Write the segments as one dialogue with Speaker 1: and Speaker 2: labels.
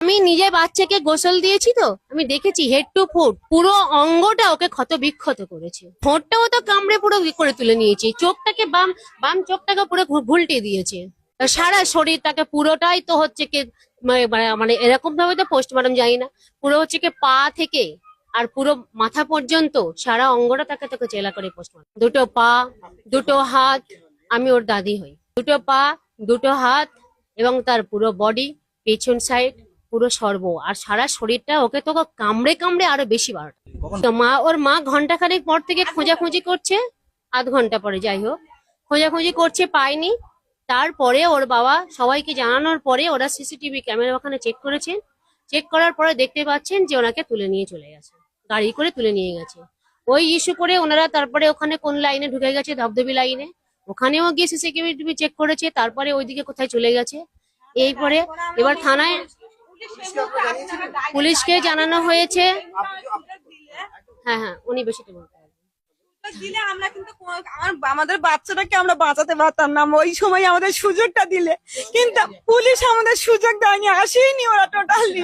Speaker 1: আমি নিজে বাচ্চাকে গোসল দিয়েছি তো আমি দেখেছি হেড টু ফুট পুরো অঙ্গটা ওকে ক্ষত বিক্ষত করেছে। ঠোঁটটাও তো কামড়ে পুরো করে তুলে নিয়েছে, চোখটাকে বাম বাম চোখটাকে পুরো ঘুলটে দিয়েছে। সারা শরীর তাকে পুরোটাই তো হচ্ছে কি মানে এরকম ভাবে তো পোস্টমর্টম যাই না, পুরো হচ্ছে কি পা থেকে আর পুরো মাথা পর্যন্ত সারা অঙ্গটা তাকে তাকে জেলা করে পোস্টমর্টম। দুটো পা, দুটো হাত, আমি ওর দাদি হই, দুটো পা, দুটো হাত এবং তার পুরো বডি, পেছন সাইড পুরো সর্ব আর সারা শরীরটা ওকে তো কামড়ে কামড়ে আরো বেশি বার। তো ওর মা ঘন্টাখানেক পর থেকে খোঁজাখুঁজি করছে, আধ ঘন্টা পরে যাই হোক খোঁজাখুঁজি করছে, পায়নি। তারপরে ওর বাবা সবাইকে জানানোর পরে ওরা সিসিটিভি ক্যামেরা ওখানে চেক করেছেন, চেক করার পরে দেখতে পাচ্ছেন যে ওনাকে তুলে নিয়ে চলে গেছে, গাড়ি করে তুলে নিয়ে গেছে। ওই ইস্যু করে ওনারা তারপরে ওখানে কোন লাইনে ঢুকে গেছে, ধবধবি লাইনে, ওখানেও গিয়ে সিসিটিভি চেক করেছে, তারপরে ওইদিকে কোথায় চলে গেছে। এরপরে এবার থানায় পুলিশকে জানানো হয়েছে। হ্যাঁ হ্যাঁ, উনি বেশিটা বলতে পারবেন।
Speaker 2: দিলে আমরা কিন্তু আমাদের বাচ্চাটাকে আমরা বাঁচাতে পারতাম না ওই সময় আমাদের সুযোগটা দিলে, কিন্তু পুলিশ আমাদের সুযোগ দেয়নি, আসেনি ওরা টোটালি,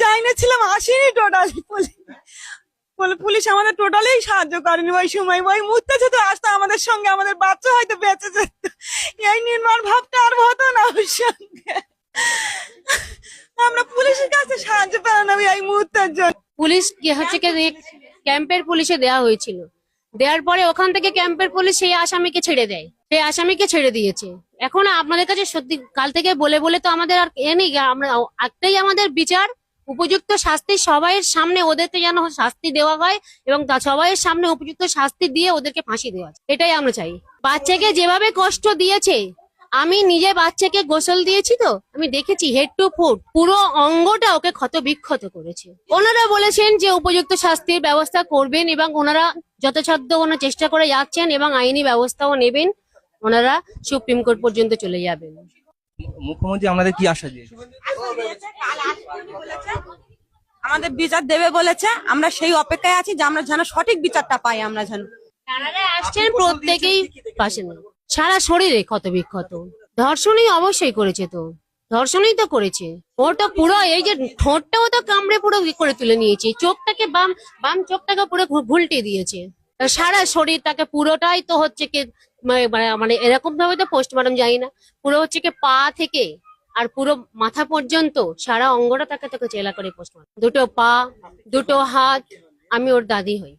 Speaker 2: যাইনি ছিলাম আসেনি টোটালি পুলিশ আমাদের টোটালি সাহায্য করেনি ওই সময়। ওই মুহূর্তে যদি আসতো আমাদের সঙ্গে আমাদের বাচ্চা হয়তো বেঁচে যেত, এই নির্মাণ ভাবটা আর হতো না ওর সঙ্গে। আমরা পুলিশের কাছে সাহায্য পেলাম না এই মুহূর্তের জন্য।
Speaker 1: পুলিশ হচ্ছে কি ক্যাম্পের পুলিশে দেওয়া হয়েছিল, দেওয়ার পরে ওখান থেকে ক্যাম্পের পুলিশ সেই আসামিকে ছেড়ে দেয়, সেই আসামিকে ছেড়ে দিয়েছে। এখন আপনাদের কাছে সত্যি কাল থেকে বলে বলে তো আমাদের আর নেই, আমরা একটাই আমাদের বিচার, উপযুক্ত শাস্তি সবাইয়ের সামনে ওদেরকে যেন শাস্তি দেওয়া হয় এবং সবাইয়ের সামনে উপযুক্ত শাস্তি দিয়ে ওদেরকে ফাঁসি দেওয়া, এটাই আমরা চাই। বাচ্চাকে যেভাবে কষ্ট দিয়েছে, আমি নিজে বাচ্চাকে গোসল দিয়েছি তো আমি দেখেছি হেড টু ফুট পুরো অঙ্গটা ওকে ক্ষত বিক্ষত করেছে। ওনারা বলেছেন যে উপযুক্ত শাস্তির ব্যবস্থা করবেন এবং ওনারা যথাসাধ্য ওনারা চেষ্টা করে যাচ্ছেন এবং আইনি ব্যবস্থাও নেবেন, ওনারা সুপ্রিম কোর্ট পর্যন্ত চলে যাবেন।
Speaker 3: মুখ্যমন্ত্রী আমাদের কি আশা দিয়েছে?
Speaker 2: আমাদের বিচার দেবে বলেছে, আমরা সেই অপেক্ষায় আছি যে আমরা যেন সঠিক বিচারটা পাই। আমরা যেন
Speaker 1: যারা আসছেন প্রত্যেকেই পাশে নেই, সারা শরীরে ক্ষত বিক্ষত, ধর্ষণই অবশ্যই করেছে, তো ধর্ষণই তো করেছে। ওটা পুরো এই যে ঠোঁটটাও তো কামড়ে পুরো করে তুলে নিয়েছে, চোখটাকে বাম বাম চোখটাকে পুরো ঘুলটে দিয়েছে। সারা শরীর তাকে পুরোটাই তো হচ্ছে কি মানে এরকম ভাবে তো পোস্টমর্টম যাই না, পুরো হচ্ছে কি পা থেকে আর পুরো মাথা পর্যন্ত সারা অঙ্গটা তাকে তাকে জেলা করে পোস্টমর্টম। দুটো পা, দুটো হাত, আমি ওর দাদি হই।